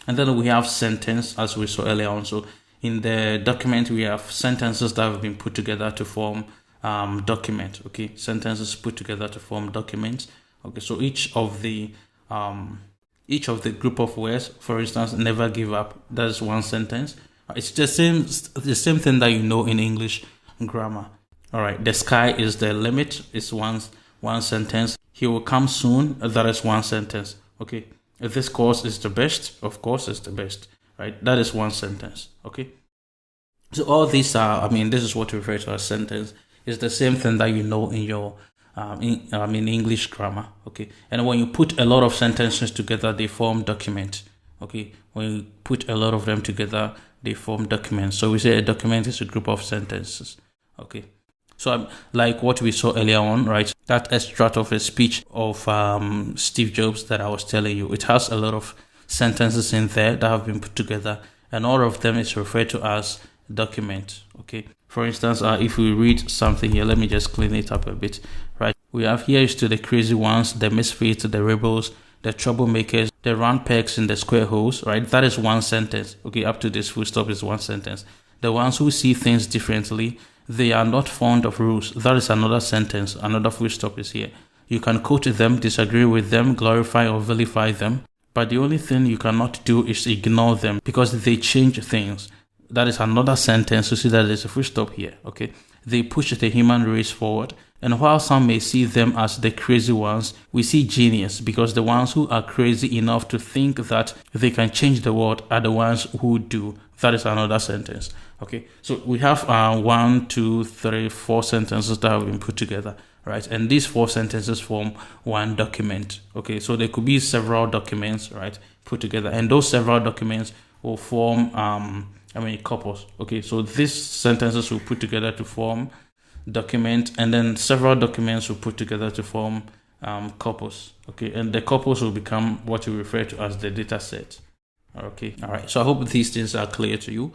And then we have sentence, as we saw earlier on. So in the document, we have sentences that have been put together to form document. Okay, sentences put together to form documents. Okay, so each of the group of words, for instance, never give up. That's one sentence. It's the same thing that you know in English grammar. All right, the sky is the limit. It's one sentence. He will come soon. That is one sentence. Okay, if this course is the best, of course it's the best. Right, that is one sentence. Okay, so all these are, this is what we refer to as sentence. It's the same thing that you know in your in English grammar. Okay, and when you put a lot of sentences together, they form document. Okay, when you put a lot of them together, they form documents. So we say a document is a group of sentences. Okay, so like what we saw earlier on, right? That extract of a speech of Steve Jobs that I was telling you, it has a lot of sentences in there that have been put together, and all of them is referred to as document. Okay, for instance, if we read something here, let me just clean it up a bit. Right, we have here is to the crazy ones, the misfits, the rebels, the troublemakers, the round pegs in the square holes. Right, that is one sentence. Okay, up to this full stop is one sentence. The ones who see things differently, they are not fond of rules. That is another sentence. Another full stop is here. You can quote them, disagree with them, glorify or vilify them, but the only thing you cannot do is ignore them because they change things. That is another sentence. You see that there's a full stop here. Okay, they push the human race forward. And while some may see them as the crazy ones, we see genius, because the ones who are crazy enough to think that they can change the world are the ones who do. That is another sentence. Okay, so we have 1, 2, 3, 4 sentences that have been put together, right? And these 4 sentences form one document. Okay, so there could be several documents, right, put together, and those several documents will form corpus. Okay, so these sentences will put together to form document, and then several documents will put together to form corpus. Okay, and the corpus will become what we refer to as the data set. Okay, all right. So I hope these things are clear to you.